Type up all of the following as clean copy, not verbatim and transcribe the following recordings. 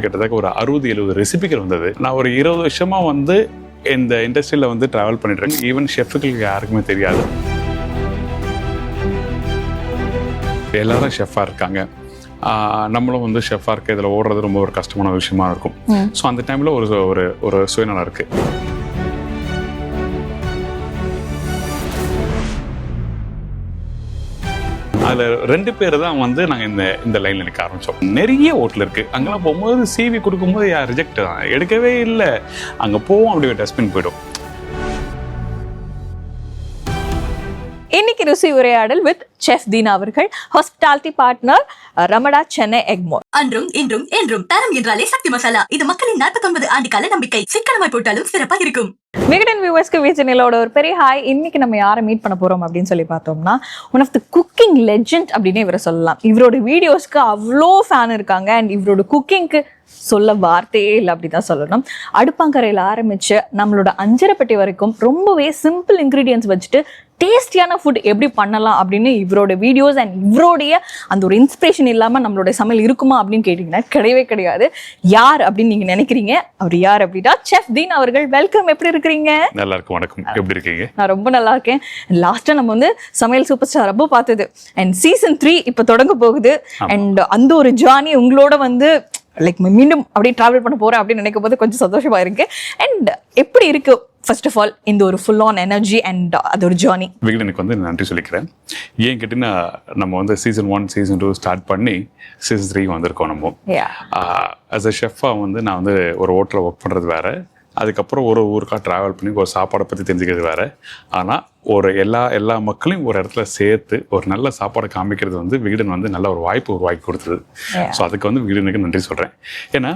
கிட்டத்தட்ட ஒரு 60-70 ரெசிபிகள் வந்தது. நான் ஒரு 20 வருஷமா வந்து இந்த இண்டஸ்ட்ரியில் வந்து ட்ராவல் பண்ணிட்டு இருக்கேன். ஈவன் ஷெஃபுகளுக்கு யாருக்குமே தெரியாது. எல்லாரும் ஷெஃபாக இருக்காங்க. நம்மளும் வந்து ஷெஃபாக இருக்க இதில் ஓடுறது ரொம்ப ஒரு கஷ்டமான விஷயமா இருக்கும். ஸோ அந்த டைமில் ஒரு சுயநலம் இருக்குது. அதில் 2 பேர் தான் வந்து நாங்கள் இந்த லைனில் நிற்க ஆரம்பித்தோம். நிறைய ஹோட்டல் இருக்குது. அங்கெல்லாம் போகும்போது சிவி கொடுக்கும்போது ரிஜெக்ட் தான், எடுக்கவே இல்லை. அங்கே போவோம், அப்படியே டஸ்ட்பின் போய்டும். இன்னைக்கு ருசி உரையாடல் வித் செஃப் தீனா அவர்கள், hospitality partner Ramada Chennai Egmore. அன்றும் இன்றும் என்றும் தரம் என்றாலே சக்தி மசாலா. இது மக்களின் 49 ஆண்டு கால நம்பிக்கை. சிக்கனமாய் போட்டாலும் சிறப்பா இருக்கும். விகடன் வியூவர்ஸ்க்கு விஜயனிலோட ஒரு பெரிய ஹாய். இன்னைக்கு நம்ம யாரை மீட் பண்ண போறோம் அப்படின்னு சொல்லி பார்த்தோம்னா, one of the cooking legend அப்படின்னு இவரை சொல்லலாம். இவரோட வீடியோஸ்க்கு அவ்வளோ ஃபேன் இருக்காங்க. அண்ட் இவரோட குக்கிங்க்கு சொல்ல வார்த்தையே இல்லை அப்படிதான் சொல்லணும். அடுப்பாங்கரையில் ஆரம்பிச்சு நம்மளோட அஞ்சரைப்பட்டி வரைக்கும் ரொம்பவே சிம்பிள் இன்க்ரீடியன்ஸ் வச்சுட்டு டேஸ்டியான ஃபுட் எப்படி பண்ணலாம் அப்படின்னு இவரோட வீடியோஸ் அண்ட் இவரோடைய அந்த ஒரு இன்ஸ்பிரேஷன் இல்லாமல் நம்மளோட சமையல் இருக்குமா அப்படின்னு கேட்டிங்கன்னா கிடையவே கிடையாது. யார் அப்படின்னு நீங்கள் நினைக்கிறீங்க? அவர் யார் அப்படின்னா செஃப் தீனா அவர்கள். வெல்கம், எப்படி இருக்கிறீங்க? நல்லா இருக்கும். வணக்கம், எப்படி இருக்கீங்க? நான் ரொம்ப நல்லா இருக்கேன். லாஸ்ட்டாக நம்ம வந்து சமையல் சூப்பர் ஸ்டார் அப்போ பார்த்தது. அண்ட் சீசன் 3 இப்போ தொடங்க போகுது. அண்ட் அந்த ஒரு ஜார்னி உங்களோட வந்து லைக் மீண்டும் அப்படியே டிராவல் பண்ண போறேன் அப்படின்னு நினைக்கும் போது கொஞ்சம் சந்தோஷமா இருக்கு. அண்ட் எப்படி இருக்கு ஃபர்ஸ்ட் ஆஃப் ஆல் இந்த ஒரு ஃபுல் ஆன் எனர்ஜி அண்ட் அது ஒரு ஜர்னி? விகடனுக்கு வந்து நன்றி சொல்லிக்கிறேன். ஏன் கேட்டீங்கன்னா, நம்ம வந்து சீசன் 1 சீசன் 2 ஸ்டார்ட் பண்ணி சீசன் 3 வந்திருக்கோம். நம்ம ஆஸ் அ ஷெஃபாக வந்து நான் வந்து ஒரு ஹோட்டலில் ஒர்க் பண்ணுறது வேறு, அதுக்கப்புறம் ஒரு ஊருக்காக ட்ராவல் பண்ணி ஒரு சாப்பாடை பற்றி தெரிஞ்சுக்கிறது வேறு. ஆனால் ஒரு எல்லா மக்களையும் ஒரு இடத்துல சேர்த்து ஒரு நல்ல சாப்பாடை காமிக்கிறது வந்து விகடன் வந்து நல்ல ஒரு வாய்ப்பு உருவாக்கி கொடுத்தது. ஸோ அதுக்கு வந்து விகடனுக்கு நன்றி சொல்கிறேன். ஏன்னா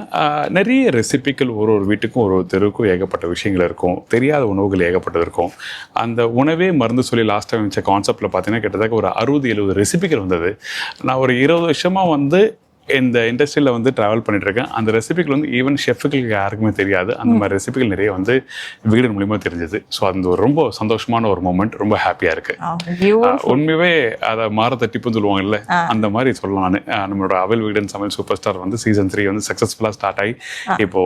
நிறைய ரெசிபிகள் ஒரு வீட்டுக்கும் ஒரு தெருவுக்கும் ஏகப்பட்ட விஷயங்கள் இருக்கும். தெரியாத உணவுகள் ஏகப்பட்டது இருக்கும். அந்த உணவே மருந்து சொல்லி லாஸ்ட் டைம் வச்ச கான்செப்டில் பார்த்தீங்கன்னா கிட்டத்தட்ட ஒரு 60-70 ரெசிபிகள் வந்தது. நான் ஒரு 20 வருஷமாக வந்து இந்த இண்டஸ்ட்ரியில் வந்து ட்ராவல் பண்ணிட்டு இருக்கேன். அந்த ரெசிபிகள் வந்து ஈவன் ஷெஃபுகளுக்கு யாருக்குமே தெரியாது. அந்த மாதிரி ரெசிபிகள் நிறைய வந்து விகடன் மூலியமாக தெரிஞ்சது. ஸோ அந்த ஒரு ரொம்ப சந்தோஷமான ஒரு மூமெண்ட், ரொம்ப ஹாப்பியாக இருக்கு. உண்மையாகவே அதை மாறத்த டிப்புன்னு சொல்லுவாங்கல்ல, அந்த மாதிரி சொல்லலாம். நான் நம்மளோட அவல் விகடன் சமையல் சூப்பர் ஸ்டார் வந்து சீசன் 3 வந்து சக்ஸஸ்ஃபுல்லாக ஸ்டார்ட் ஆகி இப்போ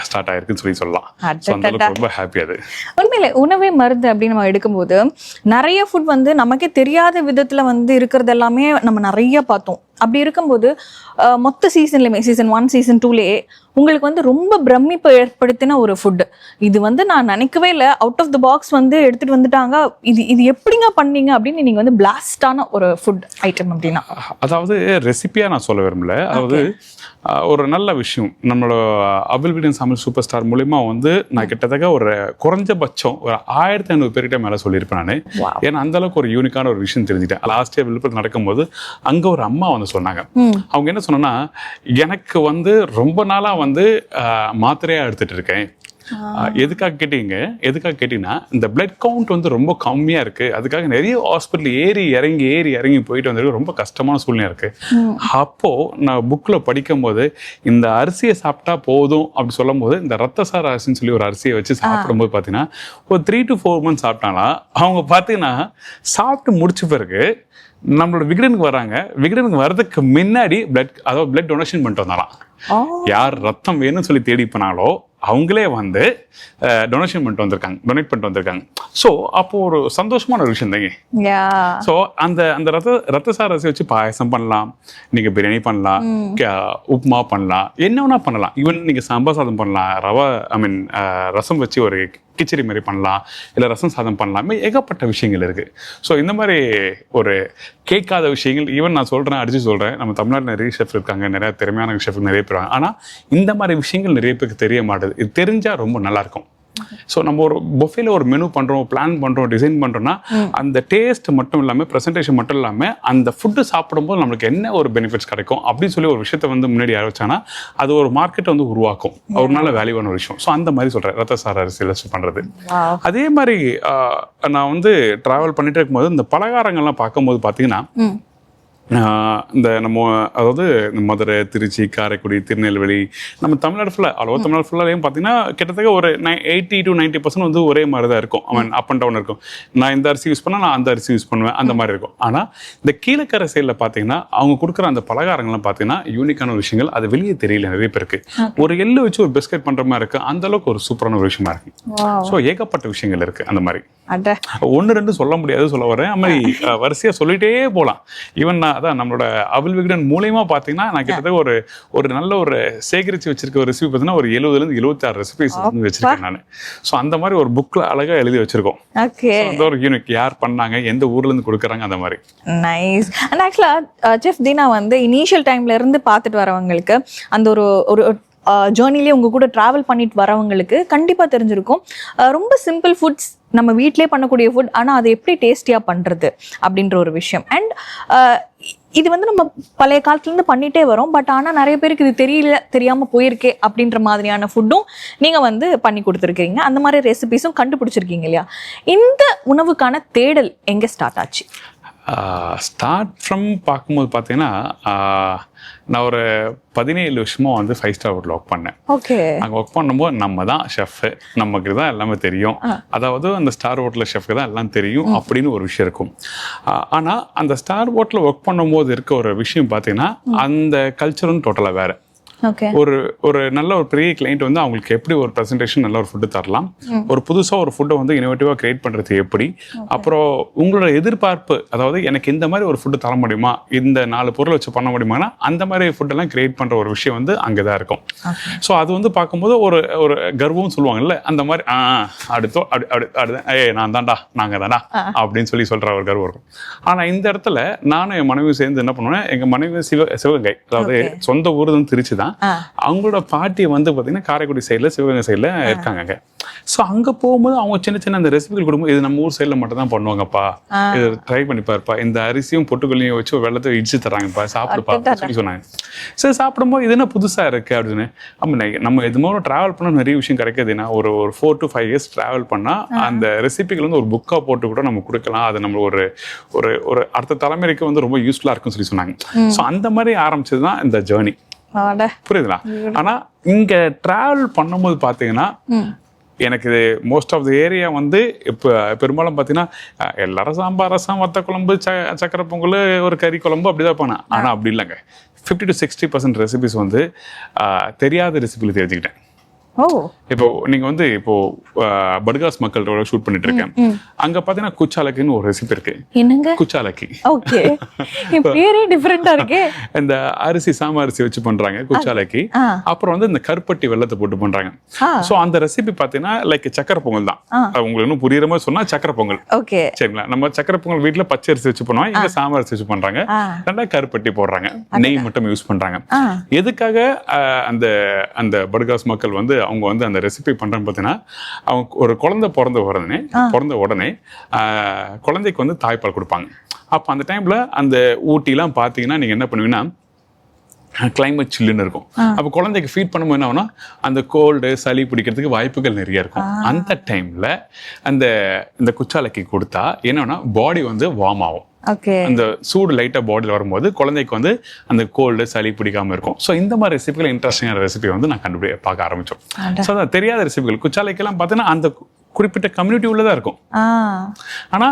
ஸ்டார்ட் ஆயிருக்குன்னு சொல்லலாம். ஸோ அந்த அளவுக்கு ரொம்ப ஹாப்பியாக அது. உண்மையில உணவே மருந்து அப்படின்னு நம்ம எடுக்கும்போது நிறைய ஃபுட் வந்து நமக்கே தெரியாத விதத்தில் வந்து இருக்கிறது எல்லாமே நம்ம நிறைய பார்த்தோம். அப்படி இருக்கும்போது மொத்த சீசன்லையுமே சீசன் 1 சீசன் 2லேயே உங்களுக்கு வந்து ரொம்ப பிரமிப்பு ஏற்படுத்தின ஒரு ஃபுட் இது வந்து நான் நினைக்கவே இல்லை. அவுட் ஆஃப் த பாக்ஸ் வந்து எடுத்துட்டு வந்துட்டாங்க. இது எப்படிங்க பண்ணீங்க அப்படின்னு நீங்க வந்து பிளாஸ்டான ஒரு ஃபுட் ஐட்டம் அப்படின்னா? அதாவது ரெசிபியா நான் சொல்ல விரும்பல. அதாவது ஒரு நல்ல விஷயம், நம்மளோட அவல் விகடன் சமையல் சூப்பர் ஸ்டார் மூலிமா வந்து நான் கிட்டத்தட்ட ஒரு குறைஞ்சபட்சம் ஒரு 1500 பேர்கிட்ட மேலே சொல்லியிருப்பேன் நான். ஏன்னா அந்த அளவுக்கு ஒரு யூனிக்கான ஒரு விஷயம் தெரிஞ்சுட்டேன். லாஸ்ட் இயர் விழுப்புரத்தில் நடக்கும்போது அங்கே ஒரு அம்மா வந்து சொன்னாங்க. அவங்க என்ன சொன்னா, எனக்கு வந்து ரொம்ப நாளாக வந்து மாத்திரையாக எடுத்துட்டு இருக்கேன். எதுக்காக கேட்டீங்கன்னா இந்த பிளட் கவுண்ட் வந்து ரொம்ப கம்மியாக இருக்குது. அதுக்காக நிறைய ஹாஸ்பிட்டல் ஏறி இறங்கி போயிட்டு வந்துருக்கு. ரொம்ப கஷ்டமான சூழ்நிலை இருக்குது. அப்போது நான் புக்கில் படிக்கும் போது இந்த அரிசியை சாப்பிட்டா போதும் அப்படி சொல்லும் போது இந்த ரத்தசார அரிசின்னு சொல்லி ஒரு அரிசியை வச்சு சாப்பிடும்போது பார்த்தீங்கன்னா ஒரு 3 to 4 months சாப்பிட்டாங்களா. அவங்க பார்த்தீங்கன்னா சாப்பிட்டு முடிச்ச பிறகு நம்மளோட விகடனுக்கு வராங்க. விகடனுக்கு வர்றதுக்கு முன்னாடி பிளட் டொனேஷன் பண்ணிட்டு வந்தாலாம். யார் ரத்தம் வேணும்னு சொல்லி தேடி போனாங்களோ அவங்களே வந்து டொனேட் பண்ணிட்டு வந்திருக்காங்க. ஸோ அப்போ ஒரு சந்தோஷமான ஒரு விஷயம் தாங்க. ஸோ அந்த ரத்தசார அரிசி வச்சு பாயசம் பண்ணலாம், நீங்க பிரியாணி பண்ணலாம், உப்புமா பண்ணலாம், என்ன வேணா பண்ணலாம். ஈவன் நீங்க சாம்பார் சாதம் பண்ணலாம், ரசம் வச்சு ஒரு கிச்சடி மாதிரி பண்ணலாம், இல்லை ரசம் சாதம் பண்ணலாம். ஏகப்பட்ட விஷயங்கள் இருக்கு. ஸோ இந்த மாதிரி ஒரு கேட்காத விஷயங்கள் ஈவன் நான் அடிச்சு சொல்றேன். நம்ம தமிழ்நாட்டில் நிறைய ஷெஃப் இருக்காங்க, நிறைய திறமையான ஷெஃப் நிறைய பேர். ஆனால் இந்த மாதிரி விஷயங்கள் நிறைய பேருக்கு தெரிய மாட்டேது. இது தெரிஞ்சால் ரொம்ப நல்லா இருக்கும். ஸோ நம்ம ஒரு பொஃபேல ஒரு மெனு பண்ணுறோம், பிளான் பண்ணுறோம், டிசைன் பண்ணுறோம்னா அந்த டேஸ்ட் மட்டும் இல்லாமல், ப்ரெசன்டேஷன் மட்டும் இல்லாமல், அந்த ஃபுட்டு சாப்பிடும்போது நம்மளுக்கு என்ன ஒரு பெனிஃபிட்ஸ் கிடைக்கும் அப்படின்னு சொல்லி ஒரு விஷயத்தை வந்து முன்னாடி ஆரம்பிச்சானா அது ஒரு மார்க்கெட்டை வந்து உருவாக்கும். ஒரு நல்ல வேல்யூவான ஒரு விஷயம். ஸோ அந்த மாதிரி சொல்கிறேன், ரத்தசார அரிசியில் பண்ணுறது. அதே மாதிரி நான் வந்து ட்ராவல் பண்ணிட்டு இருக்கும்போது இந்த பலகாரங்கள்லாம் பார்க்கும்போது பார்த்தீங்கன்னா இந்த நம்ம அதாவது இந்த மதுரை, திருச்சி, காரைக்குடி, திருநெல்வேலி, நம்ம தமிழ்நாடு ஃபுல்லாக தமிழ்நாடு ஃபுல்லாலையும் பார்த்தீங்கன்னா கிட்டத்தட்ட ஒரு 80 to 90% வந்து ஒரே மாதிரி தான் இருக்கும். அவன் அப் அண்ட் டவுன் இருக்கும். நான் இந்த அரிசி யூஸ் பண்ணால் நான் அந்த அரிசி யூஸ் பண்ணுவேன், அந்த மாதிரி இருக்கும். ஆனால் இந்த கீழக்கரை சைடில் பார்த்தீங்கன்னா அவங்க கொடுக்குற அந்த பலகாரங்கள்லாம் பார்த்தீங்கன்னா யூனிக்கான விஷயங்கள், அது வெளியே தெரியல நிறைய பேருக்கு. ஒரு எள்ளு வச்சு ஒரு பிஸ்கட் பண்ணுற மாதிரி இருக்குது, அந்த அளவுக்கு ஒரு சூப்பரான ஒரு விஷயமா இருக்கு. ஸோ ஏகப்பட்ட விஷயங்கள் இருக்குது அந்த மாதிரி. 1-2 சொல்ல முடியாது, சொல்ல வரேன். அது மாதிரி வரிசையாக சொல்லிட்டே போகலாம். ஈவன் நான் அதான் நம்மளோட அவில் விகடன் மூலயமா பார்த்தீங்கன்னா நான் கிட்டத்தட்ட ஒரு நல்ல ஒரு சேகரித்து வச்சிருக்க ஒரு ரெசிபி பார்த்தீங்கன்னா ஒரு 70 to 76 ரெசிபிஸ் வந்து வச்சிருக்கேன் நான். ஸோ அந்த மாதிரி ஒரு புக்கில் அழகாக எழுதி வச்சிருக்கோம். அந்த ஒரு யூனிக் யார் பண்ணாங்க, எந்த ஊர்லேருந்து கொடுக்குறாங்க, அந்த மாதிரி. நைஸ். அண்ட் ஆக்சுவலாக செஃப் தீனா வந்து இனிஷியல் டைம்ல இருந்து பார்த்துட்டு வரவங்களுக்கு அந்த ஒரு ஜேர்னிலே உங்க கூட டிராவல் பண்ணிட்டு வரவங்களுக்கு கண்டிப்பாக தெரிஞ்சிருக்கும். ரொம்ப சிம்பிள் ஃபுட்ஸ், நம்ம வீட்டிலே பண்ணக்கூடிய ஃபுட், ஆனால் அதை எப்படி டேஸ்டியாக பண்ணுறது அப்படின்ற ஒரு விஷயம். அண்ட் இது வந்து நம்ம பழைய காலத்துலேருந்து பண்ணிகிட்டே வரோம். பட் ஆனால் நிறைய பேருக்கு இது தெரியாமல் போயிருக்கே அப்படின்ற மாதிரியான ஃபுட்டும் நீங்கள் வந்து பண்ணி கொடுத்துருக்கீங்க. அந்த மாதிரி ரெசிபிஸும் கண்டுபிடிச்சிருக்கீங்க இல்லையா? இந்த உணவுக்கான தேடல் எங்கே ஸ்டார்ட் ஆச்சு? ஸ்டார்ட் ஃப்ரம் பார்க்கும்போது பார்த்தீங்கன்னா நான் ஒரு 17 வருஷமா வந்து 5-star ஹோட்டலில் ஒர்க் பண்ணேன். ஓகே. அங்கே ஒர்க் பண்ணும்போது நம்ம தான் ஷெஃப், நமக்கு தான் எல்லாமே தெரியும். அதாவது அந்த ஸ்டார் ஹோட்டலில் ஷெஃப்க்கு தான் எல்லாம் தெரியும் அப்படின்னு ஒரு விஷயம் இருக்கும். ஆனால் அந்த ஸ்டார் ஹோட்டலில் ஒர்க் பண்ணும்போது இருக்க ஒரு விஷயம் பார்த்தீங்கன்னா அந்த கல்ச்சரும் டோட்டலாக வேறு. ஒரு நல்ல ஒரு பெரிய கிளைண்ட் வந்து அவங்களுக்கு எப்படி ஒரு ப்ரெசன்டேஷன் நல்ல ஒரு ஃபுட்டு தரலாம், ஒரு புதுசாக ஒரு ஃபுட்டை வந்து இனோவேட்டிவாக கிரியேட் பண்ணுறது எப்படி, அப்புறம் உங்களோட எதிர்பார்ப்பு, அதாவது எனக்கு இந்த மாதிரி ஒரு ஃபுட்டு தர முடியுமா, இந்த 4 பொருள் வச்சு பண்ண முடியுமானா அந்த மாதிரி ஃபுட்டெல்லாம் கிரியேட் பண்ணுற ஒரு விஷயம் வந்து அங்கே தான் இருக்கும். ஸோ அது வந்து பார்க்கும்போது ஒரு கர்வம் சொல்லுவாங்கல்ல, அந்த மாதிரி அடுத்து நான் தான்டா, நாங்கள் தான்டா அப்படின்னு சொல்கிற ஒரு கர்வம் இருக்கும். ஆனால் இந்த இடத்துல நானும் என் மனைவி சேர்ந்து என்ன பண்ணுவேன், எங்கள் மனைவி சிவகங்கை, அதாவது சொந்த ஊர் வந்து திருச்சி தான். அவங்களோட பாட்டி வந்து பார்த்தீங்கன்னா காரைக்குடி சைடில், சிவகங்கை சைடில் இருக்காங்க. ஸோ அங்கே போகும்போது அவங்க சின்ன சின்ன அந்த ரெசிபிகள் கொடுக்கும்போது, இது நம்ம ஊர் சைடில் மட்டும் தான் பண்ணுவாங்கப்பா, இது ட்ரை பண்ணி பாருப்பா, இந்த அரிசியும் பொட்டுக்கல்லையும் வச்சு வெள்ளத்தை இடிச்சு தராங்கப்பா, சாப்பிடுப்பா சொல்லி சொன்னாங்க. சரி, சாப்பிடும்போது இது என்ன புதுசாக இருக்குது அப்படின்னு. நம்ம இது மாதிரி ட்ராவல் பண்ணால் நிறைய விஷயம் கிடைக்காதுன்னா ஒரு 4 to 5 years ட்ராவல் பண்ணால் அந்த ரெசிபிகள் வந்து ஒரு புக்காக போட்டு கூட நம்ம கொடுக்கலாம். அது நம்ம ஒரு அடுத்த தலைமுறைக்கு வந்து ரொம்ப யூஸ்ஃபுல்லாக இருக்குன்னு சொல்லி சொன்னாங்க. ஸோ அந்த மாதிரி ஆரம்பிச்சது தான் இந்த ஜேர்னி. புரியுதுங்களா? ஆனா இங்க டிராவல் பண்ணும்போது பாத்தீங்கன்னா எனக்கு இது மோஸ்ட் ஆஃப் த ஏரியா வந்து இப்போ பெரும்பாலும் பார்த்தீங்கன்னா எல்லாரும் சாம்பார், ரசம், வத்த குழம்பு, சக்கரை பொங்கல், ஒரு கறி குழம்பு அப்படிதான் போனேன். ஆனால் அப்படி இல்லைங்க. 50 to 60% ரெசிபிஸ் வந்து தெரியாத ரெசிபியில் தெரிஞ்சுக்கிட்டேன். இப்போ நீங்க வந்து இப்போ படுகாஸ் மக்களோட ஷூட் பண்ணிட்டு இருக்கேன். அங்க பாத்தீங்கன்னா குச்சாலக்கின்னு ஒரு ரெசிபி இருக்கு. என்னங்க குச்சாலக்கி? ஓகே, பேரே டிஃபரெண்டா இருக்கு. இந்த அரிசி, சாம்பார் அரிசி வச்சு பண்றாங்க குச்சாலக்கி. அப்புறம் வந்து இந்த கருப்பட்டி வெல்லத்தை போட்டு பண்றாங்க. சோ அந்த ரெசிபி பாத்தீங்கன்னா லைக் சக்கரை பொங்கல் தான். உங்களுக்கு இன்னும் புரியுற மாதிரி சொன்னா சக்கரை பொங்கல். ஓகே, சரிங்களா? நம்ம சக்கரை பொங்கல் வீட்டுல பச்சை அரிசி வச்சு பண்ணுவோம், இங்க சாம்பார் அரிசி வச்சு பண்றாங்க. ரெண்டா கருப்பட்டி போடுறாங்க, நெய் மட்டும் யூஸ் பண்றாங்க. எதுக்காக அந்த அந்த படுகாஸ் மக்கள் வந்து அவங்க வந்து அந்த ரெசிபி பண்றாங்க பார்த்தீங்கன்னா, அவங்க ஒரு குழந்தை பிறந்த உடனே குழந்தைக்கு வந்து தாய்ப்பால் கொடுப்பாங்க. அப்போ அந்த டைம்ல அந்த ஊட்டிலாம் பார்த்தீங்கன்னா நீங்க என்ன பண்ணுவீங்கன்னா கிளைமேட் சில்லுன்னு இருக்கும். அப்போ குழந்தைக்கு ஃபீட் பண்ணும்போது என்ன ஆகும்னா அந்த கோல்டு, சளி பிடிக்கிறதுக்கு வாய்ப்புகள் நிறைய இருக்கும். அந்த டைம்ல இந்த குச்சாலக்கி கொடுத்தா என்னன்னா பாடி வந்து வார்ம் ஆகும். அந்த சூடு லைட்டா பாடியில் வரும்போது குழந்தைக்கு வந்து அந்த கோல்டு, சளி பிடிக்காம இருக்கும். ஸோ இந்த மாதிரி ரெசிபிகள், இன்ட்ரெஸ்டிங்கான ரெசிபி வந்து நான் பார்க்க ஆரம்பிச்சோம். ஸோ அதான் தெரியாத ரெசிபிகள் குச்சாலைக்கெல்லாம் பார்த்தீங்கன்னா அந்த குறிப்பிட்ட கம்யூனிட்டி உள்ளதா இருக்கும். ஆனா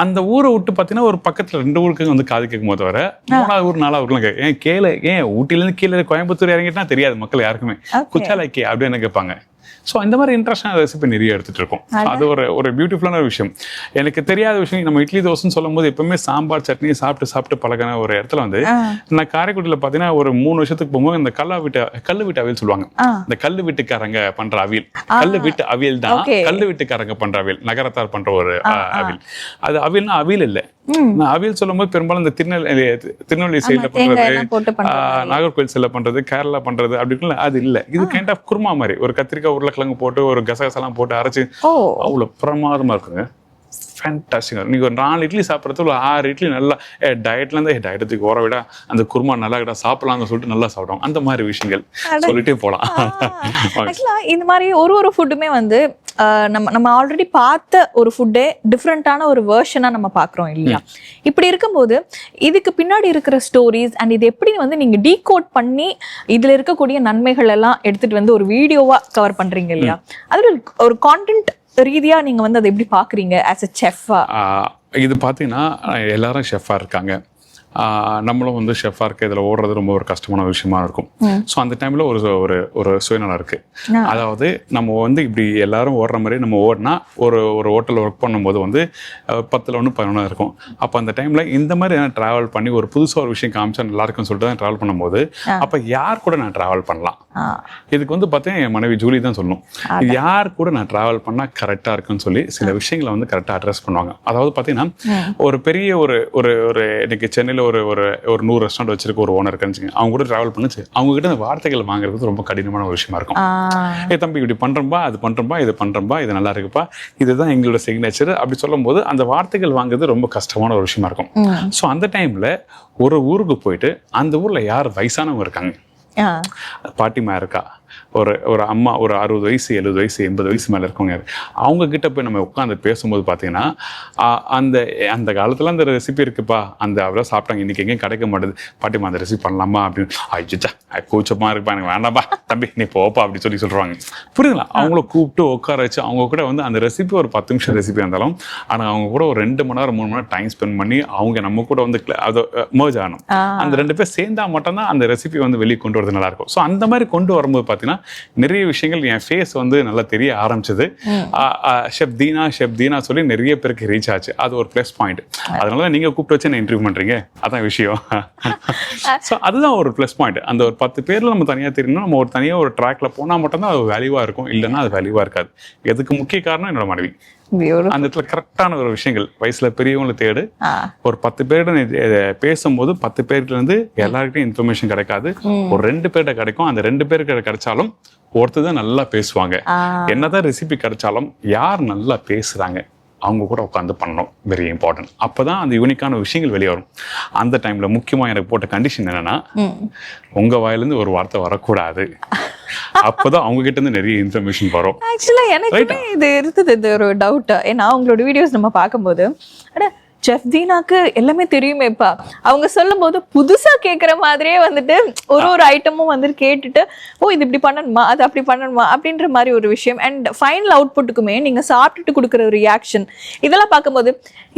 அந்த ஊரை விட்டு பார்த்தீங்கன்னா ஒரு பக்கத்துல 2 ஊருக்கு வந்து காது கேட்கும் போது வர 3வது ஊர் 4வது ஊர்லாம் ஏன் ஊட்டிலேருந்து கீழே கோயம்புத்தூர் இறங்கிட்டுனா தெரியாது மக்கள் யாருக்குமே, குச்சாலைக்கு அப்படின்னு கேட்பாங்க. ஸோ இந்த மாதிரி இன்ட்ரெஸ்டான ரெசிபி நிறைய எடுத்துட்டு இருக்கோம். அது ஒரு பியூட்டிஃபுல்லான விஷயம். எனக்கு தெரியாத விஷயம், நம்ம இட்லி தோசைன்னு சொல்லும் போது எப்பவுமே சாம்பார் சட்னி சாப்பிட்டு பழகின ஒரு இடத்துல வந்து நான் காரைக்குடியில் பார்த்தீங்கன்னா ஒரு 3 வருஷத்துக்கு போகும்போது இந்த கல்லு வீட்டு அவியல் சொல்லுவாங்க. இந்த கல்லு வீட்டுக்காரங்க பண்ற அவியல், கல்லு வீட்டு அவியல் தான் கல்லு வீட்டுக்காரங்க பண்ற அவியல், நகரத்தார் பண்ற ஒரு அவியல். அது அவியல்னா அவியல் இல்லை. நான் அவியல் சொல்லும் போது பெரும்பாலும் இந்த திருநெல்வேலி சைட்ல பண்றது, நாகர்கோவில் சைட்ல பண்றது, கேரளா பண்றது அப்படி இருக்குல்ல, அது இல்லை. இது கைண்ட் ஆஃப் குருமா மாதிரி ஒரு கத்திரிக்காய், உருளைக்கிழங்கு போட்டு ஒரு கசகசெல்லாம் போட்டு அரைச்சு அவ்வளவு பிரமாதமா இருக்குங்க. ஃபேண்டாஸ்டிக்கா. நீங்க ஒரு 4 இட்லி சாப்பிட்றது ஒரு 6 இட்லி நல்லா டயட்ல இருந்து டயட்டுக்கு ஓர விட அந்த குருமா நல்லா கிட்ட சாப்பிடலாம்னு சொல்லிட்டு நல்லா சாப்பிடுவோம். அந்த மாதிரி விஷயங்கள் சொல்லிட்டே போலாம். இந்த மாதிரி ஒரு ஃபுட்டுமே வந்து நம்ம ஆல்ரெடி பார்த்த ஒரு ஃபுட்டே டிஃப்ரெண்ட்டான ஒரு வேர்ஷனாக நம்ம பார்க்குறோம் இல்லையா? இப்படி இருக்கும்போது இதுக்கு பின்னாடி இருக்கிற ஸ்டோரிஸ் அண்ட் இது எப்படி வந்து நீங்கள் டீகோட் பண்ணி இதில் இருக்கக்கூடிய நன்மைகள் எல்லாம் எடுத்துகிட்டு வந்து ஒரு வீடியோவாக கவர் பண்ணுறீங்க இல்லையா? அதில் ஒரு கான்டென்ட் ரீதியாக நீங்கள் வந்து அதை எப்படி பார்க்குறீங்க ஆஸ் எ செஃப்பா? இது பார்த்தீங்கன்னா எல்லாரும் ஷெஃபாக இருக்காங்க. நம்மளும் வந்து ஷெஃபாக இருக்க இதில் ஓடுறது ரொம்ப ஒரு கஷ்டமான விஷயமா இருக்கும். ஸோ அந்த டைமில் ஒரு சுயநலம் இருக்குது. அதாவது நம்ம வந்து இப்படி எல்லாரும் ஓடுற மாதிரி நம்ம ஓடினா ஒரு ஹோட்டலில் ஒர்க் பண்ணும்போது வந்து 10ல் 1 11 இருக்கும். அப்போ அந்த டைமில் இந்த மாதிரி நான் ட்ராவல் பண்ணி ஒரு புதுசாக ஒரு விஷயம் காமிச்சா நல்லா இருக்குன்னு சொல்லிட்டு தான் ட்ராவல் பண்ணும்போது அப்போ யார் கூட நான் ட்ராவல் பண்ணலாம்? இதுக்கு வந்து பார்த்தீங்கன்னா என் மனைவி ஜூலி தான் சொல்லணும். யார் கூட நான் ட்ராவல் பண்ணால் கரெக்டாக இருக்குன்னு சொல்லி சில விஷயங்களை வந்து கரெக்டாக அட்ரஸ் பண்ணுவாங்க. அதாவது பார்த்தீங்கன்னா ஒரு பெரிய ஒரு இன்னைக்கு சென்னையில் ஒரு 100 ரெஸ்டாரண்ட் வச்சிருக்க ஒரு ஓனர் இருக்குன்னு அவங்க கூட டிராவல் பண்ணுச்சு. அவங்க கிட்ட அந்த வார்த்தைகள் வாங்குறது ரொம்ப கடினமான ஒரு விஷயமா இருக்கும். தம்பி இப்படி பண்றோம்பா, அது பண்றோம்பா, இது பண்றோம்பா, இது நல்லா இருக்குப்பா, இதுதான் எங்களோட சிக்னேச்சர் அப்படி சொல்லும் போது அந்த வார்த்தைகள் வாங்குறது ரொம்ப கஷ்டமான ஒரு விஷயமா இருக்கும். ஸோ அந்த டைம்ல ஒரு ஊருக்கு போயிட்டு அந்த ஊர்ல யார் வயசானவங்க இருக்காங்க, பாட்டிமா இருக்கா, ஒரு அம்மா ஒரு 60 வயசு 70 வயசு 80 வயசு மேலே இருக்கவங்க அவங்க கிட்ட போய் நம்ம உட்காந்து பேசும்போது பார்த்தீங்கன்னா அந்த காலத்தில் அந்த ரெசிபி இருக்குப்பா, அந்த அவ்வளோ சாப்பிட்டாங்க, இன்னைக்கு எங்கேயும் கிடைக்க மாட்டேது, பாட்டிமா அந்த ரெசிபி பண்ணலாமா அப்படின்னு, ஐயா கூச்சமாக இருக்குப்பா, எனக்கு வேண்டாம்ப்பா தம்பி நீ போப்பா அப்படி சொல்லுவாங்க. புரியுதுங்களா? அவங்கள கூப்பிட்டு உட்கார வச்சு அவங்க கூட வந்து அந்த ரெசிபி ஒரு 10 நிமிஷம் ரெசிபி இருந்தாலும் ஆனால் அவங்க கூட ஒரு 2 மணி நேரம் 3 மணி நேரம் டைம் ஸ்பெண்ட் பண்ணி அவங்க நம்ம கூட வந்து அதை மர்ஜ் ஆகணும். அந்த 2 பேர் சேர்ந்தா மட்டும்தான் அந்த ரெசிபி வந்து வெளியே கொண்டு வரது நல்லா இருக்கும். ஸோ அந்த மாதிரி கொண்டு வரும்போது பார்த்தீங்கன்னா நிறைய விஷயங்கள் என் ஃபேஸ் வந்து நல்லா தெரிய ஆரம்பிச்சது. ஷெஃப் தீனா சொல்லி நிறைய பேருக்கு ரீச் ஆச்சு. அது ஒரு ப்ளஸ் பாயிண்ட். அதனால தான் நீங்க கூப்பிட்டு வச்சு என்ன இன்டர்வியூ பண்றீங்க, அதான் விஷயம். ஸோ அதுதான் ஒரு ப்ளஸ் பாயிண்ட். அந்த ஒரு 10 பேர்ல நம்ம தனியாக தெரியணும். நம்ம ஒரு தனியாக ஒரு ட்ராக்ல போனால் மட்டும்தான் அது வேல்யூவா இருக்கும், இல்லைன்னா அது வேல்யூவா இருக்காது. எதுக்கு முக்கிய காரணம் என்னோட மனைவி. அந்த இடத்துல கரெக்டான ஒரு விஷயங்கள் வயசுல பெரியவங்களை தேடு. ஒரு 10 பேர்கிட்ட பேசும்போது 10 பேர்கிட்ட இருந்து எல்லாருக்கிட்டையும் இன்ஃபர்மேஷன் கிடைக்காது, ஒரு 2 பேர்கிட்ட கிடைக்கும். அந்த 2 பேர்கிட்ட கிடைச்சாலும் ஒருத்தர் தான் நல்லா பேசுவாங்க. என்னதான் ரெசிபி கிடைச்சாலும் யார் நல்லா பேசுறாங்க அவங்க கூட உட்காந்து பண்ணணும், வெரி இம்பார்ட்டன்ட். அப்பதான் அந்த யூனிக்கான விஷயங்கள் வெளியே வரும். அந்த டைம்ல முக்கியமா எனக்கு போட்ட கண்டிஷன் என்னன்னா, உங்க வாயிலிருந்து ஒரு வார்த்தை வரக்கூடாது. அப்பதான் அவங்க கிட்ட இருந்து நிறைய இன்ஃபர்மேஷன் வரும். ஆக்சுவலா எனக்கு இது இருந்தது, இது ஒரு டவுட். ஏன்னா அவங்களோட வீடியோஸ் நம்ம பார்க்கும்போது செஃப் தீனாக்கு எல்லாமே தெரியுமேப்பா, அவங்க சொல்லும் போது புதுசா கேட்குற மாதிரியே வந்துட்டு ஒரு ஐட்டமும் வந்துட்டு கேட்டுட்டு, ஓ இது இப்படி பண்ணணுமா, அது அப்படி பண்ணணுமா அப்படின்ற மாதிரி ஒரு விஷயம். அண்ட் ஃபைனல் அவுட்புட்டுக்குமே நீங்க சாப்பிட்டுட்டு கொடுக்குற ஒரு ரியாக்ஷன் இதெல்லாம் பார்க்கும்போது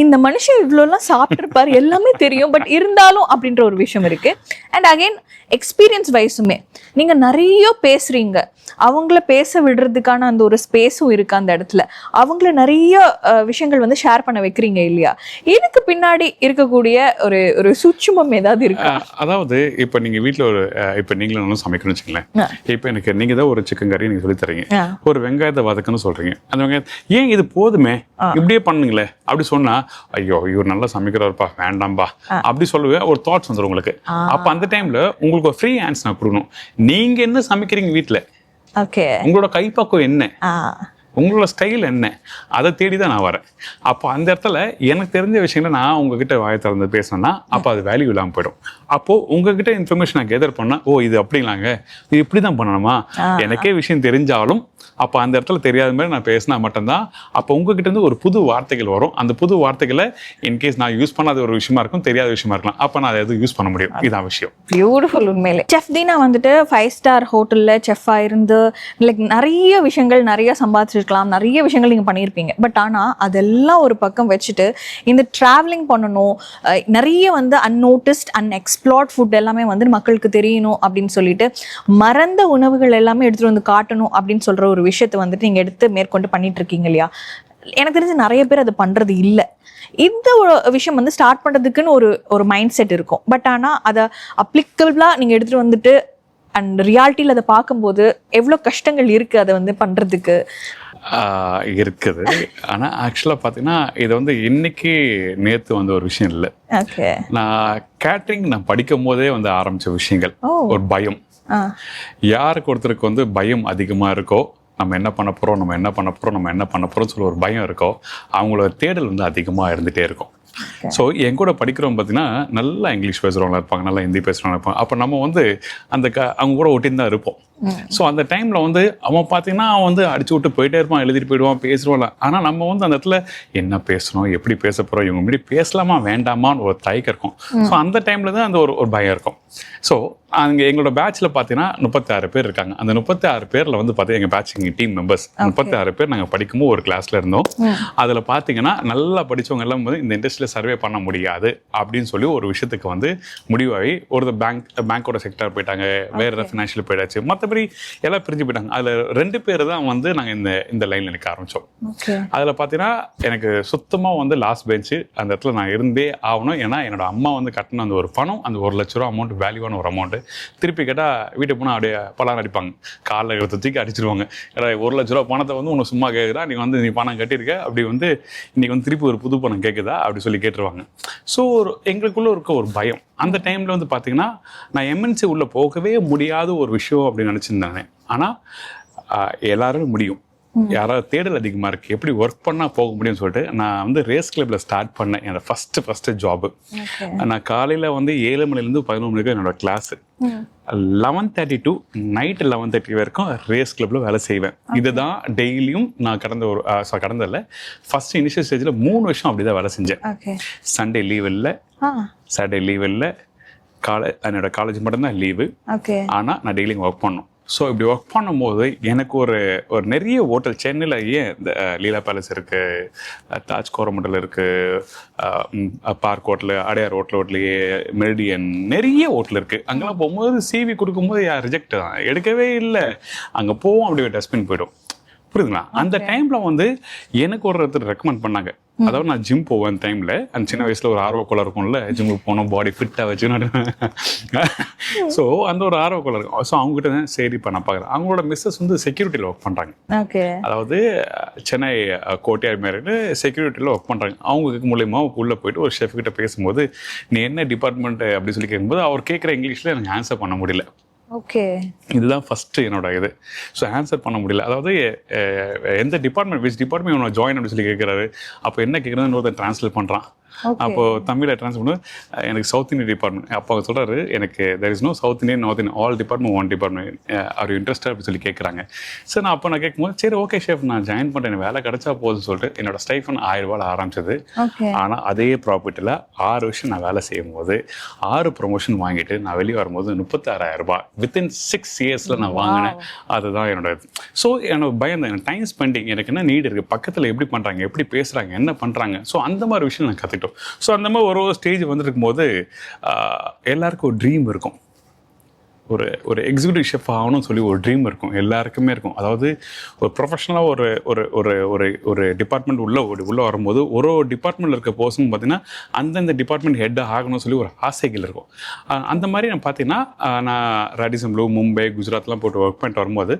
இந்த மனுஷன் இவ்வளோலாம் சாப்பிட்டுருப்பாரு, எல்லாமே தெரியும், பட் இருந்தாலும் அப்படின்ற ஒரு விஷயம் இருக்கு. அண்ட் அகைன் எக்ஸ்பீரியன்ஸ் வைஸுமே நீங்க நிறைய பேசுறீங்க, அவங்கள பேச விடுறதுக்கான அந்த ஒரு ஸ்பேஸும் இருக்கு அந்த இடத்துல, அவங்கள நிறைய விஷயங்கள் வந்து ஷேர் பண்ண வைக்கிறீங்க இல்லையா? இதுக்கு பின்னாடி இருக்கக்கூடிய ஒரு சூட்சுமம் ஏதாவது இருக்கு? அதாவது இப்ப நீங்க வீட்டுல இப்ப நீங்களும் நல்லா சமைக்கணும்னு வச்சுங்களேன். இப்ப எனக்கு நீங்க தான் ஒரு சிக்கன் கறி நீங்க சொல்லி தரீங்க, ஒரு வெங்காயத்தை வதக்குன்னு சொல்றீங்க. அந்த வெங்காயம் ஏன் இது போதுமே இப்படியே பண்ணுங்களே அப்படி சொன்னா, ஐயோ இவர் நல்லா சமைக்கிறவர்ப்பா வேண்டாம்பா அப்படி சொல்லுவே ஒரு தாட்ஸ் வந்துடும் உங்களுக்கு. அப்ப அந்த டைம்ல உங்களுக்கு ஒரு ஃப்ரீ ஹேண்ட்ஸ் நான் கொடுக்கணும். நீங்க என்ன சமைக்கிறீங்க வீட்டுல, உங்களோட கைப்பக்குவம் என்ன, உங்களோட ஸ்டைல் என்ன, அதை தேடி தான் நான் வரேன். அப்போ அந்த இடத்துல எனக்கு தெரிஞ்ச விஷயங்களை நான் உங்ககிட்ட வாயை திறந்து பேசினேன்னா அப்போ அது வேல்யூ இல்லாமல் போயிடும். அப்போது உங்ககிட்ட இன்ஃபர்மேஷன் நான் கேதர் பண்ணால், ஓ இது அப்படிங்களாங்க, இது இப்படி தான் பண்ணணுமா, எனக்கே விஷயம் தெரிஞ்சாலும் அப்போ அந்த இடத்துல தெரியாத மாதிரி நான் பேசினா மட்டும்தான் அப்போ உங்ககிட்ட இருந்து ஒரு புது வார்த்தைகள் வரும். அந்த புது வார்த்தைகளை இன்கேஸ் நான் யூஸ் பண்ணாத ஒரு விஷயமா இருக்கும், தெரியாத விஷயமா இருக்கலாம், அப்போ நான் அதை எதுவும் யூஸ் பண்ண முடியும். இதான் விஷயம். பியூட்டிஃபுல். உண்மையிலே செஃப் தீனா வந்துட்டு 5 ஸ்டார் ஹோட்டலில் செஃப்பாக இருந்து லைக் நிறைய விஷயங்கள் நிறைய சம்பாதிச்சிருக்கலாம், நிறைய விஷயங்கள் நீங்கள் பண்ணியிருப்பீங்க. பட் ஆனால் அதெல்லாம் ஒரு பக்கம் வச்சுட்டு இந்த ட்ராவலிங் பண்ணணும், நிறைய வந்து அன்னோட்டிஸ்ட் அன்எக்ஸ்ப்ளோர்ட் ஃபுட் எல்லாமே வந்து மக்களுக்கு தெரியணும் அப்படின்னு சொல்லிட்டு மறந்த உணவுகள் எல்லாமே எடுத்துகிட்டு வந்து காட்டணும் அப்படின்னு சொல்கிற ஒரு விஷயத்தை வந்துட்டு நீங்கள் எடுத்து மேற்கொண்டு பண்ணிட்டு இருக்கீங்க இல்லையா? எனக்கு தெரிஞ்சு நிறைய பேர் அது பண்ணுறது இல்லை. இந்த ஒரு விஷயம் வந்து ஸ்டார்ட் பண்ணுறதுக்குன்னு ஒரு மைண்ட் செட் இருக்கும். பட் ஆனால் அதை அப்ளிகபிளாக நீங்கள் எடுத்துகிட்டு வந்துட்டு அண்ட் ரியாலிட்டியில் அதை பார்க்கும்போது எவ்வளோ கஷ்டங்கள் இருக்குது அதை வந்து பண்ணுறதுக்கு இருக்குது. ஆனால் ஆக்சுவலாக பார்த்தீங்கன்னா இது வந்து இன்னைக்கு நேற்று வந்து ஒரு விஷயம் இல்லை. நான் கேட்ரிங் நான் படிக்கும் போதே வந்து ஆரம்பித்த விஷயங்கள். ஒரு பயம், யாருக்கு ஒருத்தருக்கு வந்து பயம் அதிகமாக இருக்கோ, நம்ம என்ன பண்ண போகிறோம் சொல்லி ஒரு பயம் இருக்கோ, அவங்களோட தேடல் வந்து அதிகமாக இருந்துகிட்டே இருக்கும். ஸோ என் கூட படிக்கிறவங்க பார்த்தீங்கன்னா நல்லா இங்கிலீஷ் பேசுகிறவங்களா இருப்பாங்க, நல்லா ஹிந்தி பேசுகிறவங்களா இருப்பாங்க. அப்போ நம்ம வந்து அவங்க கூட ஒட்டின்னு தான் இருப்போம். ஸோ அந்த டைமில் வந்து அவன் பார்த்தீங்கன்னா அவன் வந்து அடிச்சு விட்டு போயிட்டே இருப்பான், எழுதிட்டு போயிடுவான், பேசுவான். ஆனால் நம்ம வந்து அந்த இடத்துல என்ன பேசணும், எப்படி பேச போகிறோம், இவங்க முன்னாடி பேசலாமா வேண்டாமான்னு ஒரு தயக்கம் இருக்கும். ஸோ அந்த டைமில் தான் அந்த ஒரு பயம் இருக்கும். ஸோ அங்கே எங்களோட பேட்சில் பார்த்தீங்கன்னா 36 பேர் இருக்காங்க. அந்த 36 பேரில் வந்து பார்த்தீங்கன்னா எங்கள் பேட்ச் எங்கள் டீம் மெம்பர்ஸ் 36 பேர் நாங்கள் படிக்கும்போது ஒரு கிளாஸில் இருந்தோம். அதில் பார்த்தீங்கன்னா நல்லா படித்தவங்க எல்லாம் வந்து இந்த இண்டஸ்ட்ரியில் சர்வே பண்ண முடியாது அப்படின்னு சொல்லி ஒரு விஷயத்துக்கு வந்து முடிவாகி ஒரு பேங்கோட செக்டர் போயிட்டாங்க, வேறு ஃபினான்ஷியல் போயிடாச்சு, மற்றபடி எல்லாம் பிரிஞ்சு போயிட்டாங்க. அதில் 2 பேர் தான் வந்து நாங்கள் இந்த லைனில் நிற்க ஆரம்பித்தோம். அதில் பார்த்தீங்கன்னா எனக்கு சுத்தமாக வந்து லாஸ்ட் பெஞ்சு அந்த இடத்துல நான் இருந்தே ஆகணும். ஏன்னா என்னோட அம்மா வந்து கட்டின அந்த ஒரு பணம், அந்த 1 லட்ச ரூபா அமௌண்ட், வேல்யூவான ஒரு அமௌண்ட்டு. திருப்பி கேட்டால் வீட்டுக்கு போனால் அப்படியே பலாரம் அடிப்பாங்க, காலில் எடுத்து தூக்கி அடிச்சிருவாங்க. ஏன்னா 1 லட்ச ரூபா பணத்தை வந்து உனக்கு சும்மா கேட்குதா, நீ பணம் கட்டியிருக்க, அப்படி வந்து இன்னைக்கு வந்து திருப்பி ஒரு புது பணம் கேட்குதா அப்படி சொல்லி கேட்டுருவாங்க. ஸோ எங்களுக்குள்ள இருக்க ஒரு பயம். அந்த டைமில் வந்து பார்த்தீங்கன்னா நான் எம்என்சி உள்ளே போகவே முடியாத ஒரு விஷயம் அப்படின்னு நினச்சிருந்தாங்க. ஆனால் எல்லாருமே முடியும், யாராவது தேடல் அதிகமாக இருக்குது, எப்படி ஒர்க் பண்ணால் போக முடியும்னு சொல்லிட்டு நான் வந்து ரேஸ் கிளப்பில் ஸ்டார்ட் பண்ணேன். என்னோட ஃபஸ்ட்டு ஜாபு. நான் காலையில் வந்து 7 மணிலேருந்து 11 மணிக்கு என்னோட கிளாஸு, 11:30 to நைட்டு 11:30 வரைக்கும் ரேஸ் கிளப்பில் வேலை செய்வேன். இதுதான் டெய்லியும் நான் கடந்ததில்ல ஃபஸ்ட்டு இனிஷியல் ஸ்டேஜில் 3 வருஷம் அப்படி தான் வேலை செஞ்சேன். சண்டே லீவ் இல்லை, சாட்டர்டே லீவ் இல்லை, என்னோட காலேஜ் மட்டும்தான் லீவு. ஆனால் நான் டெய்லியும் ஒர்க் பண்ணணும். ஸோ இப்படி ஒர்க் பண்ணும்போது எனக்கு ஒரு நிறைய ஹோட்டல் சென்னையில், ஏன் இந்த லீலா பேலஸ் இருக்குது, தாஜ் கோரமண்டல் இருக்குது, பார்க் ஹோட்டலு, அடையார் ஹோட்டல்லையே மெரிடியன், நிறைய ஹோட்டல் இருக்குது. அங்கெல்லாம் போகும்போது சிவி கொடுக்கும்போது ரிஜெக்ட் தான், எடுக்கவே இல்லை. அங்கே போவோம், அப்படியே டஸ்ட்பின் போய்டும். புரியுதுங்களா? அந்த டைமில் வந்து எனக்கு ஒருத்தர் ரெக்கமெண்ட் பண்ணாங்க. அதாவது நான் ஜிம் போவேன் டைமில், அந்த சின்ன வயசில் ஒரு ஆர்வக்கோளம் இருக்கும்ல, ஜிம்முக்கு போனோம், பாடி ஃபிட்டாக வச்சு. ஸோ அந்த ஒரு ஆர்வக்கோளம் இருக்கும். ஸோ அவங்ககிட்ட தான் சரிப்பா நான் பார்க்குறேன். அவங்களோட மிஸ்ஸஸ் வந்து செக்யூரிட்டியில் ஒர்க் பண்ணுறாங்க. அதாவது சென்னை கோட்டையார் மேரிட்டு செக்யூரிட்டியில் ஒர்க் பண்ணுறாங்க. அவங்களுக்கு மூலயமா உள்ளே போயிட்டு ஒரு ஷெஃப் கிட்ட பேசும்போது, நீ என்ன டிபார்ட்மெண்ட் அப்படி சொல்லி கேட்கும்போது அவர் கேட்குற இங்கிலீஷில் எனக்கு ஆன்சர் பண்ண முடியல. இதுதான் ஃபஸ்ட்டு என்னோட இது. ஸோ ஆன்சர் பண்ண முடியல. அதாவது எந்த டிபார்ட்மெண்ட், விச் டிபார்ட்மெண்ட் ஜாயின் அப்படின்னு சொல்லி கேட்குறாரு. அப்போ என்ன கேட்குறதுன்னு இன்னொருத்தன் ட்ரான்ஸ்லேட் பண்ணுறான். அப்போது தமிழில் ட்ரான்ஸ்லேட் பண்ணி எனக்கு சவுத் இந்தியன் டிபார்ட்மெண்ட். அப்போ அவங்க சொல்கிறாரு, எனக்கு there is no South Indian, North Indian, all department one department, அவர் இன்ட்ரெஸ்டாக அப்படின்னு சொல்லி கேட்குறாங்க. ஸோ நான் அப்போ கேட்கும்போது, சரி ஓகே ஷெஃப் நான் ஜாயின் பண்ணுறேன், எனக்கு வேலை கிடச்சா போதுன்னு சொல்லிட்டு என்னோட ஸ்டைஃபன் 1000 ரூபாயில் ஆரம்பிச்சது. ஆனால் அதே ப்ராஃபிட்டில் 6 வருஷம் நான் வேலை செய்யும் போது 6 ப்ரொமோஷன் வாங்கிட்டு நான் வெளியே வரும்போது 36,000 ரூபாய் வித்தின் 6 இயர்ஸில் நான் வாங்கினேன். அதுதான் என்னோட. ஸோ என்னோட பயம் தான், எனக்கு டைம் ஸ்பெண்டிங், எனக்கு என்ன நீட் இருக்குது, பக்கத்தில் எப்படி பண்ணுறாங்க, எப்படி பேசுகிறாங்க, என்ன பண்ணுறாங்க. ஸோ அந்த மாதிரி விஷயம் நான் கற்றுக்கிட்டோம். ஸோ அந்த மாதிரி ஒரு ஸ்டேஜ் வந்துருக்கும் போது எல்லாருக்கும் ஒரு ட்ரீம் இருக்கும், ஒரு எக்ஸிக்யூட்டிவ் ஷெஃப் ஆகணும்னு சொல்லி ஒரு ட்ரீம் இருக்கும், எல்லாருக்குமே இருக்கும். அதாவது ஒரு ப்ரொஃபஷனலாக ஒரு டிபார்ட்மெண்ட் உள்ளே வரும்போது ஒரு டிபார்ட்மெண்ட்டில் இருக்க பர்சன் பார்த்தீங்கன்னா அந்தந்த டிபார்ட்மெண்ட் ஹெட்டாக ஆகணும்னு சொல்லி ஒரு ஆசைகள் இருக்கும். அந்த மாதிரி நான் பார்த்தீங்கன்னா நான் ராடிசன் ப்ளூ, மும்பை, குஜராத்லாம் போட்டு ஒர்க் பண்ணிட்டு வரும்போது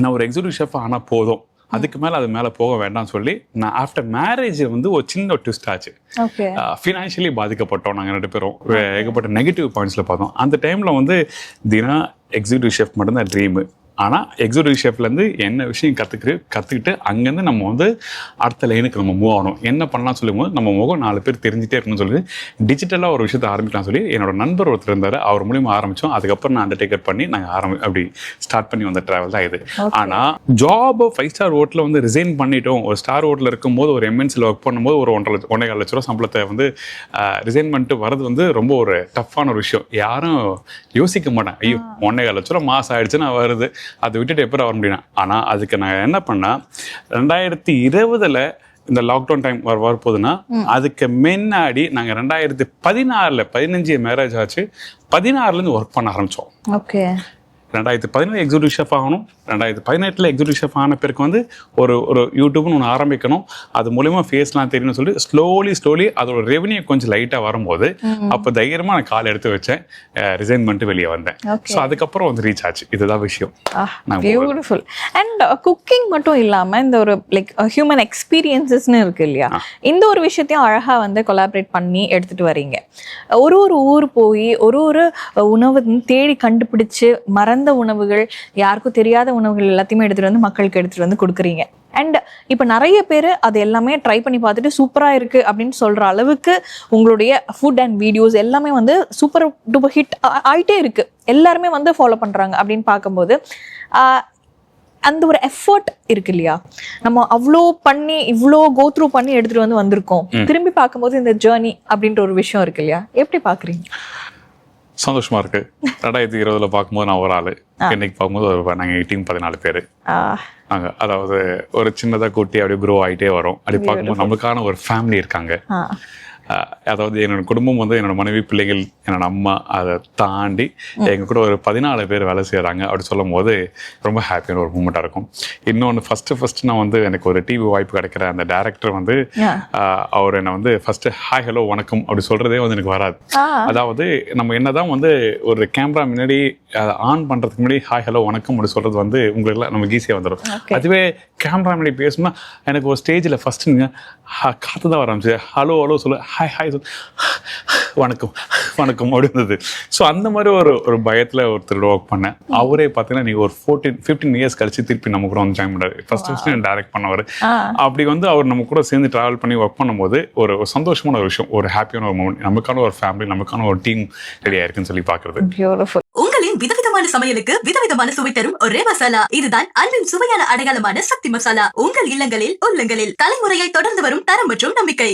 நான் ஒரு எக்ஸிக்யூட்டிவ் ஷெஃப் ஆனால் போதும், அதுக்கு மேலே அது மேலே போக வேண்டாம்னு சொல்லி நான் ஆஃப்டர் மேரேஜ் வந்து ஒரு சின்ன ட்விஸ்ட் ஆச்சு. ஃபினான்ஷியலி பாதிக்கப்பட்டோம் நாங்கள் 2 பேரும். ஏகப்பட்ட நெகட்டிவ் பாயிண்ட்ஸில் பார்த்தோம். அந்த டைமில் வந்து தினா எக்ஸிக்யூட்டிவ் ஷெஃப் மட்டும்தான் ட்ரீமு. ஆனால் எக்ஸிக்யூட்டிவ் ஷெஃப்லேருந்து என்ன விஷயம் கற்றுக்கிட்டு அங்கேருந்து நம்ம வந்து அடுத்த லைனுக்கு நம்ம மூவ் ஆகணும். என்ன பண்ணலாம் சொல்லும்போது நம்ம முகம் 4 பேர் தெரிஞ்சிட்டே இருக்கணும்னு சொல்லி டிஜிட்டலாக ஒரு விஷயத்தை ஆரம்பிக்கலாம் சொல்லி என்னோட நண்பர் ஒருத்தர் இருந்தார், அவர் மூலியமாக ஆரம்பித்தோம். அதுக்கப்புறம் நான் அண்டர்டேக்கர் பண்ணி நாங்கள் அப்படி ஸ்டார்ட் பண்ணி வந்த ட்ராவல் தான் இது. ஆனால் ஜாப் 5 ஸ்டார் ஹோட்டலில் வந்து ரிசைன் பண்ணிட்டோம். ஒரு ஸ்டார் ஹோட்டலில் இருக்கும்போது ஒரு எம்என்சியில் ஒர்க் பண்ணும்போது ஒரு 1.5 லட்ச ரூபா சம்பளத்தை வந்து ரிசைன் பண்ணிட்டு வரது வந்து ரொம்ப ஒரு டஃப்பான ஒரு விஷயம். யாரும் யோசிக்க மாட்டேன், ஐயோ 1.5 லட்ச ரூபா மாதம் ஆகிடுச்சுன்னா வருது, அதை விட்டுட்டு எப்போ வர முடியும். ஆனால் அதுக்கு நான் என்ன பண்ணேன், 2020 இந்த லாக்டவுன் டைம் வரப்போகுதுன்னா அதுக்கு முன்னாடி நாங்கள் 2016 15 மேரேஜ் ஆச்சு, 16 ஒர்க் பண்ண ஆரம்பித்தோம். 2017 எக்ஸிக்யூட்டிவ் ஷெஃப் ஆகணும். 2018 எக்ஸிக்யூட்டிவ் ஷெஃப் ஆன பிறகு வந்து ஒரு யூடியூப்னு ஒன்று ஆரம்பிக்கணும், அது மூலயமா ஃபேஸ்லாம் தெரியும்னு சொல்லி ஸ்லோலி அதோட ரெவன்யூ கொஞ்சம் லைட்டாக வரும்போது அப்போ தைரியமாக நான் கால் எடுத்து வச்சேன், ரிசைன் பண்ணிட்டு வெளியே வந்தேன். ஸோ அதுக்கப்புறம் வந்து ரீச் ஆச்சு. இதுதான் விஷயம். பியூட்டிஃபுல். அண்ட் குக்கிங் மட்டும் இல்லாமல் இந்த ஒரு ஹியூமன் எக்ஸ்பீரியன்சஸ்ன்னு இருக்கு இல்லையா, இந்த ஒரு விஷயத்தையும் அழகாக வந்து கொலாபரேட் பண்ணி எடுத்துகிட்டு வரீங்க. ஒரு ஊர் போய் ஒரு உணவு தேடி கண்டுபிடிச்சு மறந்து மறந்த உணவுகள், யாருக்கும் தெரியாத உணவுகள் எல்லாத்தையுமே எடுத்துட்டு வந்து மக்களுக்கு எடுத்துட்டு வந்து கொடுக்குறீங்க. அண்ட் இப்போ நிறைய பேர் அது எல்லாமே ட்ரை பண்ணி பார்த்துட்டு சூப்பராக இருக்கு அப்படின்னு சொல்ற அளவுக்கு உங்களுடைய ஃபுட் அண்ட் வீடியோஸ் எல்லாமே வந்து சூப்பர் டூப்பர் ஹிட் ஆயிட்டே இருக்கு. எல்லாருமே வந்து ஃபாலோ பண்றாங்க அப்படின்னு பார்க்கும்போது அந்த ஒரு எஃபர்ட் இருக்கு இல்லையா, நம்ம அவ்வளோ பண்ணி இவ்வளோ கோ த்ரூ பண்ணி எடுத்துட்டு வந்து வந்திருக்கோம். திரும்பி பார்க்கும்போது இந்த ஜேர்னி அப்படின்ற ஒரு விஷயம் இருக்கு இல்லையா, எப்படி பாக்குறீங்க? சந்தோஷமா இருக்கு. 2020 பார்க்கும்போது நான் ஒரு ஆளு, இன்னைக்கு பார்க்கும்போது நாங்கள் டீம் 14 பேர். அதாவது ஒரு சின்னதா கூட்டி அப்படியே க்ரோ ஆகிட்டே வரும். அப்படி பார்க்கும்போது நம்மளுக்கான ஒரு ஃபேமிலி இருக்காங்க. அதாவது என்னோட குடும்பம் வந்து என்னோட மனைவி, பிள்ளைகள், என்னோட அம்மா, அதை தாண்டி எங்க கூட ஒரு 14 பேர் வேலை செய்யறாங்க. அப்படி சொல்லும் போது ரொம்ப ஹாப்பியான ஒரு மூமெண்டா இருக்கும். இன்னொன்று ஃபர்ஸ்ட் நான் வந்து எனக்கு ஒரு டிவி வாய்ப்பு கிடைக்கிற அந்த டைரக்டர் வந்து அவர் என்னை வந்து ஃபர்ஸ்ட் ஹாய் ஹலோ வணக்கம் அப்படி சொல்றதே வந்து எனக்கு வராது. அதாவது நம்ம என்னதான் வந்து ஒரு கேமரா முன்னாடி அதை ஆன் பண்றதுக்கு முன்னாடி ஹாய் ஹலோ வணக்கம் அப்படி சொல்றது வந்து உங்களுக்கு எல்லாம் நமக்கு ஈஸியாக வந்துடும். அதுவே கேமரா முன்னாடி பேசணும்னா எனக்கு ஒரு ஸ்டேஜில் ஃபர்ஸ்ட் காத்து தான் வர ஆரம்பிச்சு. ஹலோ ஹலோ சொல்லு, ஹாய் ஹாய் சொல்லு, வணக்கம் வணக்கம் அப்படி இருந்தது. ஸோ அந்த மாதிரி ஒரு பயத்தில் ஒருத்தர் ஒர்க் பண்ணேன். அவரே பார்த்தீங்கன்னா நீங்கள் ஒரு 15 இயர்ஸ் கழிச்சு திருப்பி நம்ம கூட வந்து ஜாயின் பண்ணாரு. ஃபர்ஸ்ட் டைரக்ட் பண்ணவர். அப்படி வந்து அவர் நம்ம கூட சேர்ந்து டிராவல் பண்ணி ஒர்க் பண்ணும்போது ஒரு சந்தோஷமான ஒரு விஷயம், ஒரு ஹாப்பியான ஒரு மூமெண்ட். நமக்கான ஒரு ஃபேமிலி, நமக்கான ஒரு டீம் ரெடியா இருக்குன்னு சொல்லி பார்க்கறது. உங்களின் விதவிதமான சமையலுக்கு விதவிதமான சுவை தரும் ஒரே மசாலா, இதுதான் அன்பின் சுவையான அடையாளமான சக்தி மசாலா. உங்கள் இல்லங்களில் உள்ளங்களில் தலைமுறையை தொடர்ந்து வரும் தரம் மற்றும் நம்பிக்கை.